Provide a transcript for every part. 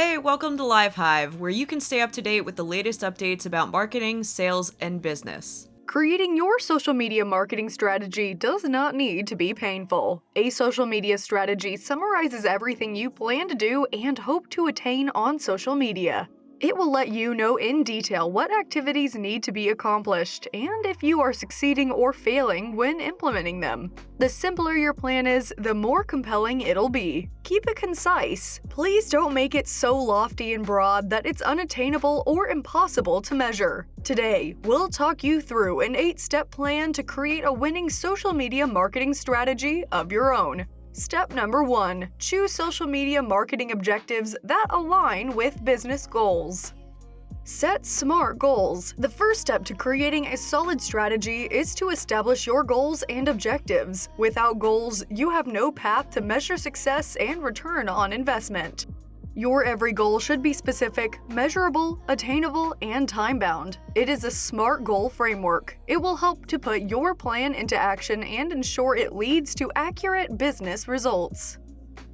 Hey, welcome to Hive, where you can stay up to date with the latest updates about marketing, sales, and business. Creating your social media marketing strategy does not need to be painful. A social media strategy summarizes everything you plan to do and hope to attain on social media. It will let you know in detail what activities need to be accomplished and if you are succeeding or failing when implementing them. The simpler your plan is, the more compelling it'll be. Keep it concise. Please don't make it so lofty and broad that it's unattainable or impossible to measure. Today, we'll talk you through an 8-step plan to create a winning social media marketing strategy of your own. Step number 1. Choose social media marketing objectives that align with business goals. Set SMART goals. The first step to creating a solid strategy is to establish your goals and objectives. Without goals, you have no path to measure success and return on investment. Your every goal should be specific, measurable, attainable, and time-bound. It is a SMART goal framework. It will help to put your plan into action and ensure it leads to accurate business results.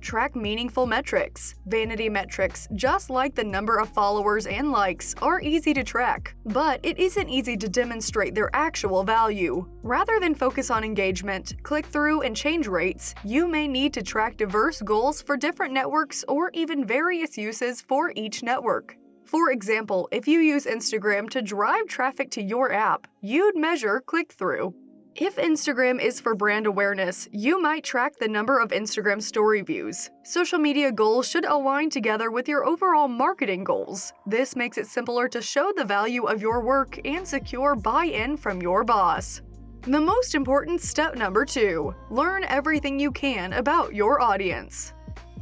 Track meaningful metrics. Vanity metrics, just like the number of followers and likes, are easy to track, but it isn't easy to demonstrate their actual value. Rather than focus on engagement, click-through, and change rates, you may need to track diverse goals for different networks or even various uses for each network. For example, if you use Instagram to drive traffic to your app, you'd measure click-through. If Instagram is for brand awareness, you might track the number of Instagram story views. Social media goals should align together with your overall marketing goals. This makes it simpler to show the value of your work and secure buy-in from your boss. The most important step number 2. Learn everything you can about your audience.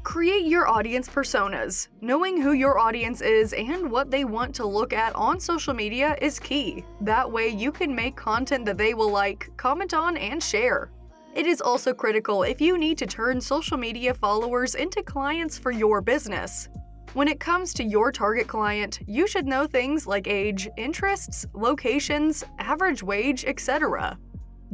Create your audience personas. Knowing who your audience is and what they want to look at on social media is key. That way you can make content that they will like, comment on, and share. It is also critical if you need to turn social media followers into clients for your business. When it comes to your target client, you should know things like age, interests, locations, average wage, etc.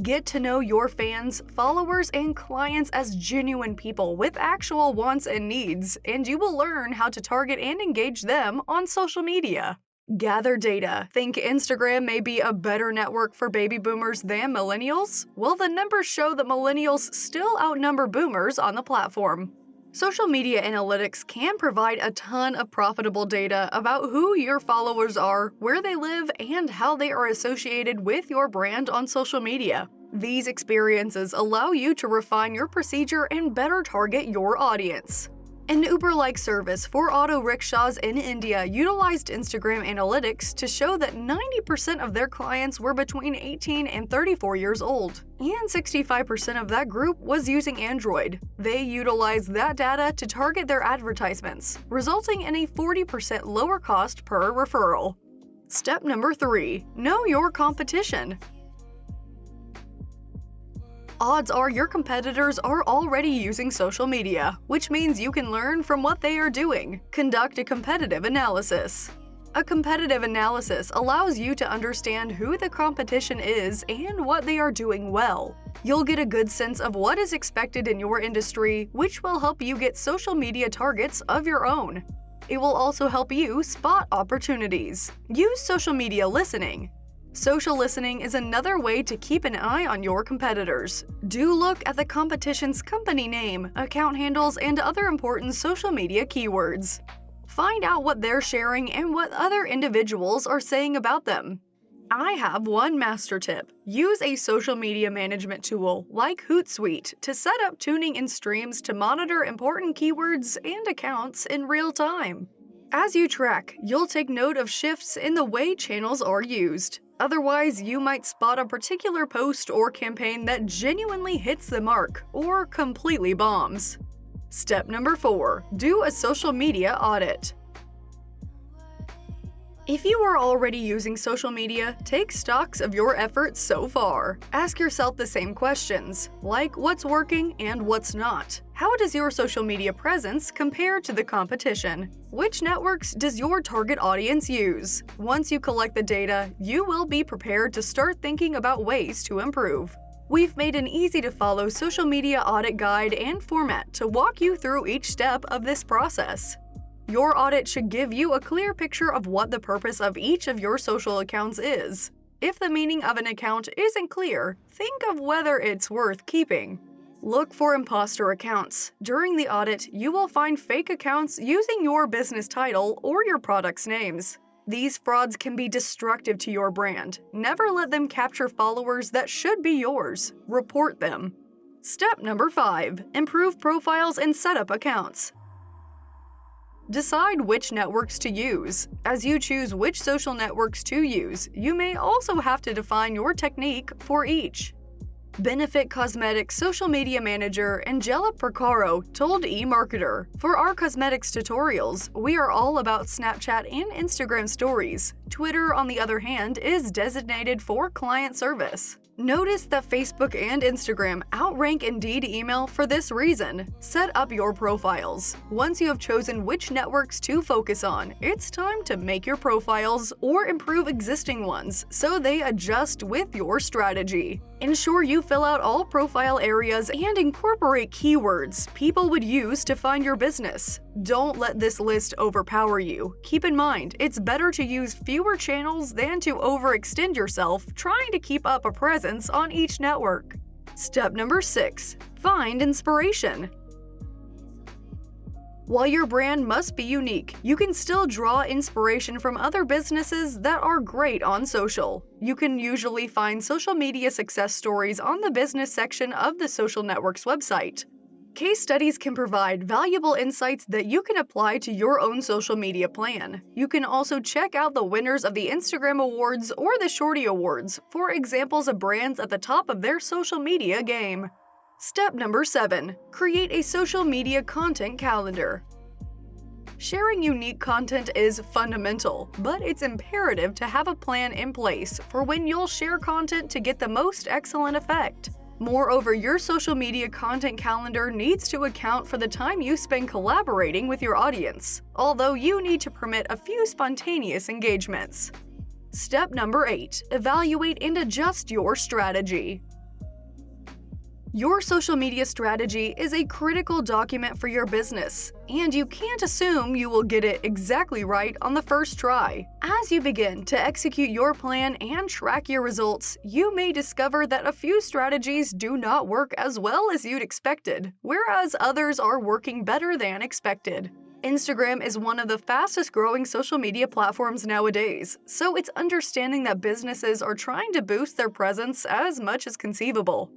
Get to know your fans, followers, and clients as genuine people with actual wants and needs, and you will learn how to target and engage them on social media. Gather data. Think Instagram may be a better network for baby boomers than millennials? Well, the numbers show that millennials still outnumber boomers on the platform. Social media analytics can provide a ton of profitable data about who your followers are, where they live, and how they are associated with your brand on social media. These experiences allow you to refine your procedure and better target your audience. An Uber-like service for auto rickshaws in India utilized Instagram analytics to show that 90% of their clients were between 18 and 34 years old, and 65% of that group was using Android. They utilized that data to target their advertisements, resulting in a 40% lower cost per referral. Step number 3. Know your competition. Odds are your competitors are already using social media, which means you can learn from what they are doing. Conduct a competitive analysis. A competitive analysis allows you to understand who the competition is and what they are doing well. You'll get a good sense of what is expected in your industry, which will help you get social media targets of your own. It will also help you spot opportunities. Use social media listening. Social listening is another way to keep an eye on your competitors. Do look at the competition's company name, account handles, and other important social media keywords. Find out what they're sharing and what other individuals are saying about them. I have one master tip. Use a social media management tool like Hootsuite to set up tuning in streams to monitor important keywords and accounts in real time. As you track, you'll take note of shifts in the way channels are used. Otherwise, you might spot a particular post or campaign that genuinely hits the mark or completely bombs. Step number 4. Do a social media audit. If you are already using social media, take stocks of your efforts so far. Ask yourself the same questions, like what's working and what's not. How does your social media presence compare to the competition? Which networks does your target audience use? Once you collect the data, you will be prepared to start thinking about ways to improve. We've made an easy-to-follow social media audit guide and format to walk you through each step of this process. Your audit should give you a clear picture of what the purpose of each of your social accounts is. If the meaning of an account isn't clear, think of whether it's worth keeping. Look for imposter accounts. During the audit, you will find fake accounts using your business title or your product's names. These frauds can be destructive to your brand. Never let them capture followers that should be yours. Report them. Step number 5. Improve profiles and set up accounts. Decide which networks to use. As you choose which social networks to use, you may also have to define your technique for each. Benefit Cosmetics social media manager Angela Percaro told eMarketer, "For our cosmetics tutorials, we are all about Snapchat and Instagram stories. Twitter, on the other hand, is designated for client service." Notice that Facebook and Instagram outrank Indeed email for this reason. Set up your profiles. Once you have chosen which networks to focus on, it's time to make your profiles or improve existing ones so they adjust with your strategy. Ensure you fill out all profile areas and incorporate keywords people would use to find your business. Don't let this list overpower you. Keep in mind, it's better to use fewer channels than to overextend yourself trying to keep up a presence on each network. Step number 6. Find inspiration. While your brand must be unique, you can still draw inspiration from other businesses that are great on social. You can usually find social media success stories on the business section of the social network's website. Case studies can provide valuable insights that you can apply to your own social media plan. You can also check out the winners of the Instagram Awards or the Shorty Awards for examples of brands at the top of their social media game. Step number 7. Create a social media content calendar. Sharing unique content is fundamental, but it's imperative to have a plan in place for when you'll share content to get the most excellent effect. Moreover, your social media content calendar needs to account for the time you spend collaborating with your audience, although you need to permit a few spontaneous engagements. Step number 8. Evaluate and adjust your strategy. Your social media strategy is a critical document for your business, and you can't assume you will get it exactly right on the first try. As you begin to execute your plan and track your results, you may discover that a few strategies do not work as well as you'd expected, whereas others are working better than expected. Instagram is one of the fastest growing social media platforms nowadays, so it's understanding that businesses are trying to boost their presence as much as conceivable.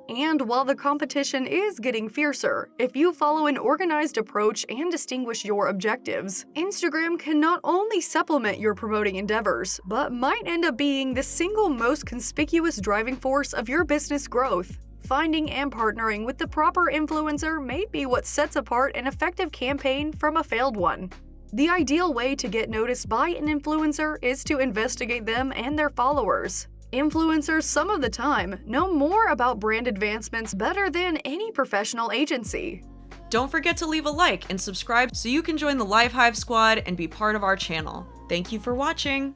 And while the competition is getting fiercer, if you follow an organized approach and distinguish your objectives, Instagram can not only supplement your promoting endeavors, but might end up being the single most conspicuous driving force of your business growth. Finding and partnering with the proper influencer may be what sets apart an effective campaign from a failed one. The ideal way to get noticed by an influencer is to investigate them and their followers. Influencers some of the time know more about brand advancements better than any professional agency. Don't forget to leave a like and subscribe so you can join the Live Hive squad and be part of our channel. Thank you for watching!